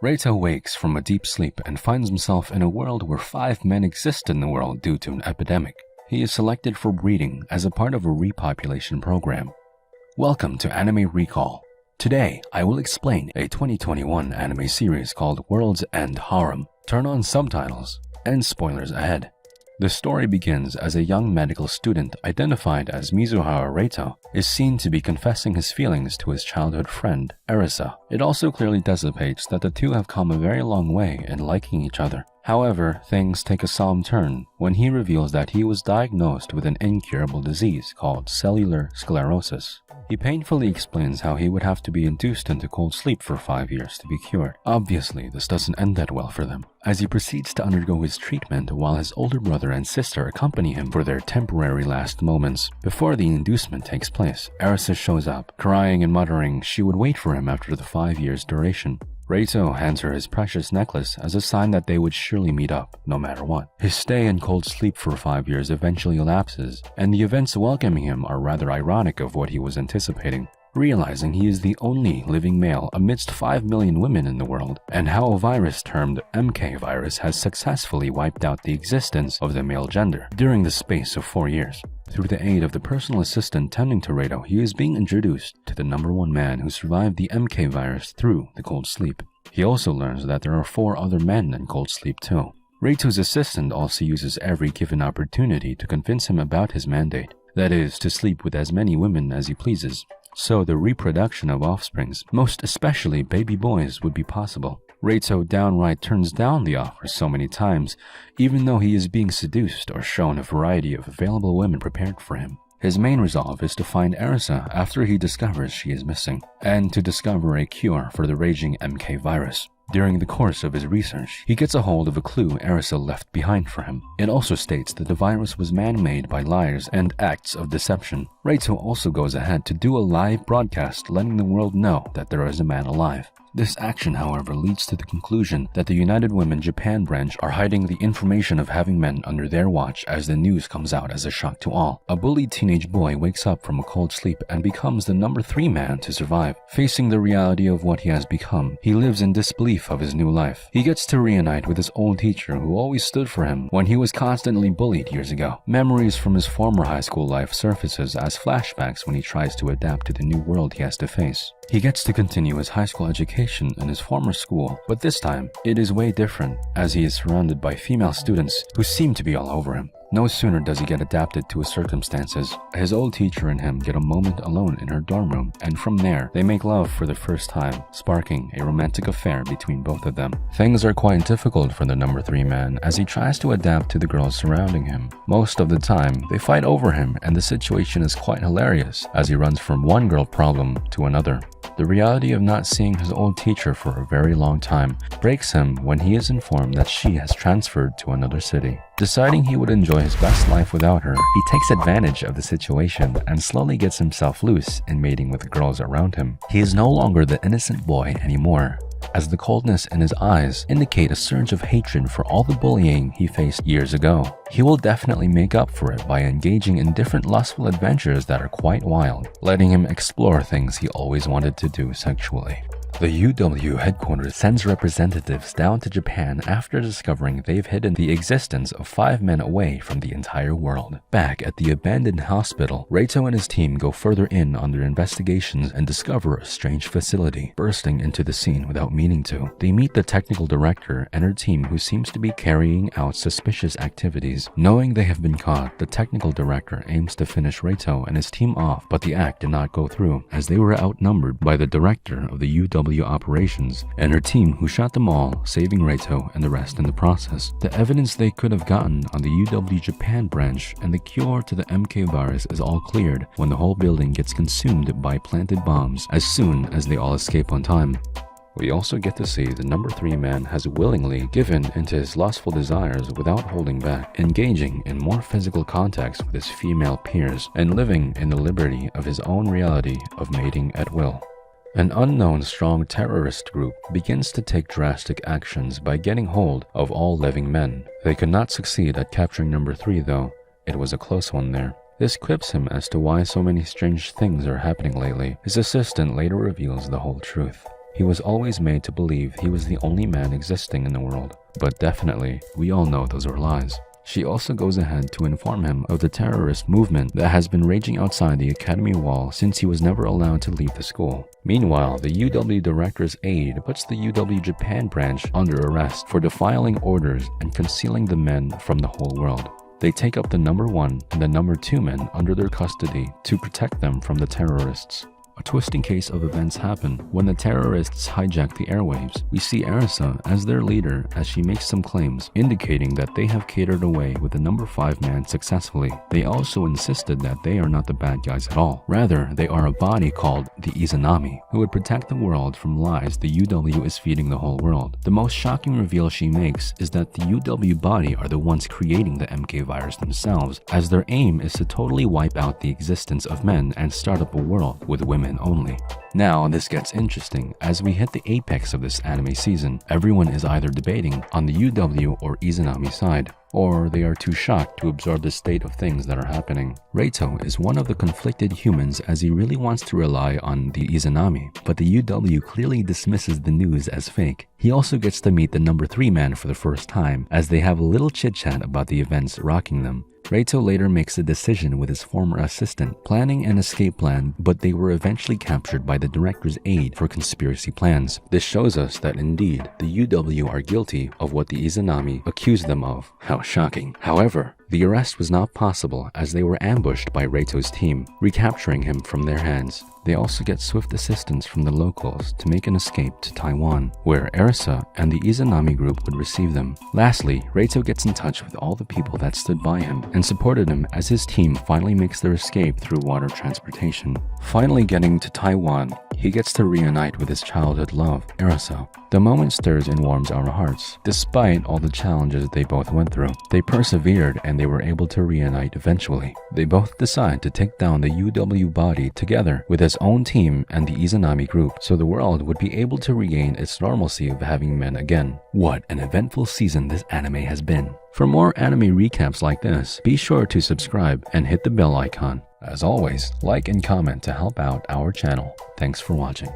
Reito wakes from a deep sleep and finds himself in a world where 5 men exist in the world due to an epidemic. He is selected for breeding as a part of a repopulation program. Welcome to Anime Recall. Today, I will explain a 2021 anime series called World's End Harem. Turn on subtitles and spoilers ahead. The story begins as a young medical student identified as Mizuhara Reito is seen to be confessing his feelings to his childhood friend, Arisa. It also clearly dissipates that the two have come a very long way in liking each other. However, things take a solemn turn when he reveals that he was diagnosed with an incurable disease called cellular sclerosis. He painfully explains how he would have to be induced into cold sleep for 5 years to be cured. Obviously, this doesn't end that well for them, as he proceeds to undergo his treatment while his older brother and sister accompany him for their temporary last moments. Before the inducement takes place, Arisa shows up, crying and muttering she would wait for him after the 5 years' duration. Reito hands her his precious necklace as a sign that they would surely meet up, no matter what. His stay in cold sleep for 5 years eventually elapses, and the events welcoming him are rather ironic of what he was anticipating. Realizing he is the only living male amidst 5 million women in the world, and how a virus termed MK virus has successfully wiped out the existence of the male gender during the space of 4 years. Through the aid of the personal assistant tending to Reito, he is being introduced to the #1 man who survived the MK virus through the cold sleep. He also learns that there are 4 other men in cold sleep too. Reito's assistant also uses every given opportunity to convince him about his mandate, that is, to sleep with as many women as he pleases, so the reproduction of offsprings, most especially baby boys, would be possible. Reito downright turns down the offer so many times, even though he is being seduced or shown a variety of available women prepared for him. His main resolve is to find Arisa after he discovers she is missing, and to discover a cure for the raging MK virus. During the course of his research, he gets a hold of a clue Arisa left behind for him. It also states that the virus was man-made by liars and acts of deception. Reito also goes ahead to do a live broadcast letting the world know that there is a man alive. This action, however, leads to the conclusion that the United Women Japan branch are hiding the information of having men under their watch as the news comes out as a shock to all. A bullied teenage boy wakes up from a cold sleep and becomes the #3 man to survive. Facing the reality of what he has become, he lives in disbelief of his new life. He gets to reunite with his old teacher who always stood for him when he was constantly bullied years ago. Memories from his former high school life surfaces as flashbacks when he tries to adapt to the new world he has to face. He gets to continue his high school education in his former school, but this time, it is way different, as he is surrounded by female students who seem to be all over him. No sooner does he get adapted to his circumstances, his old teacher and him get a moment alone in her dorm room, and from there, they make love for the first time, sparking a romantic affair between both of them. Things are quite difficult for the #3 man as he tries to adapt to the girls surrounding him. Most of the time, they fight over him, and the situation is quite hilarious as he runs from one girl problem to another. The reality of not seeing his old teacher for a very long time breaks him when he is informed that she has transferred to another city. Deciding he would enjoy his best life without her, he takes advantage of the situation and slowly gets himself loose in mating with the girls around him. He is no longer the innocent boy anymore, as the coldness in his eyes indicate a surge of hatred for all the bullying he faced years ago. He will definitely make up for it by engaging in different lustful adventures that are quite wild, letting him explore things he always wanted to do sexually. The UW headquarters sends representatives down to Japan after discovering they've hidden the existence of 5 men away from the entire world. Back at the abandoned hospital, Reito and his team go further in on their investigations and discover a strange facility, bursting into the scene without meaning to. They meet the technical director and her team who seems to be carrying out suspicious activities. Knowing they have been caught, the technical director aims to finish Reito and his team off, but the act did not go through as they were outnumbered by the director of the UW operations and her team who shot them all, saving Reito and the rest in the process. The evidence they could have gotten on the UW Japan branch and the cure to the MK virus is all cleared when the whole building gets consumed by planted bombs as soon as they all escape on time. We also get to see the #3 man has willingly given into his lustful desires without holding back, engaging in more physical contacts with his female peers and living in the liberty of his own reality of mating at will. An unknown strong terrorist group begins to take drastic actions by getting hold of all living men. They could not succeed at capturing #3 though. It was a close one there. This quips him as to why so many strange things are happening lately. His assistant later reveals the whole truth. He was always made to believe he was the only man existing in the world. But definitely, we all know those are lies. She also goes ahead to inform him of the terrorist movement that has been raging outside the academy wall since he was never allowed to leave the school. Meanwhile, the UW director's aide puts the UW Japan branch under arrest for defiling orders and concealing the men from the whole world. They take up the number 1 and the number 2 men under their custody to protect them from the terrorists. A twisting case of events happen when the terrorists hijack the airwaves. We see Arisa as their leader as she makes some claims, indicating that they have catered away with the number 5 man successfully. They also insisted that they are not the bad guys at all. Rather, they are a body called the Izanami, who would protect the world from lies the UW is feeding the whole world. The most shocking reveal she makes is that the UW body are the ones creating the MK virus themselves, as their aim is to totally wipe out the existence of men and start up a world with women only. Now this gets interesting. As we hit the apex of this anime season, everyone is either debating on the UW or Izanami side, or they are too shocked to absorb the state of things that are happening. Reito is one of the conflicted humans as he really wants to rely on the Izanami, but the UW clearly dismisses the news as fake. He also gets to meet the number 3 man for the first time as they have a little chit-chat about the events rocking them. Reito later makes a decision with his former assistant, planning an escape plan, but they were eventually captured by the director's aide for conspiracy plans. This shows us that indeed, the UW are guilty of what the Izanami accused them of. How shocking. However, the arrest was not possible as they were ambushed by Reito's team, recapturing him from their hands. They also get swift assistance from the locals to make an escape to Taiwan, where Arisa and the Izanami group would receive them. Lastly, Reito gets in touch with all the people that stood by him and supported him as his team finally makes their escape through water transportation. Finally getting to Taiwan, he gets to reunite with his childhood love, Arisa. The moment stirs and warms our hearts. Despite all the challenges they both went through, they persevered and they were able to reunite eventually. They both decide to take down the UW body together with his own team and the Izanami group, so the world would be able to regain its normalcy of having men again. What an eventful season this anime has been. For more anime recaps like this, be sure to subscribe and hit the bell icon. As always, like and comment to help out our channel. Thanks for watching.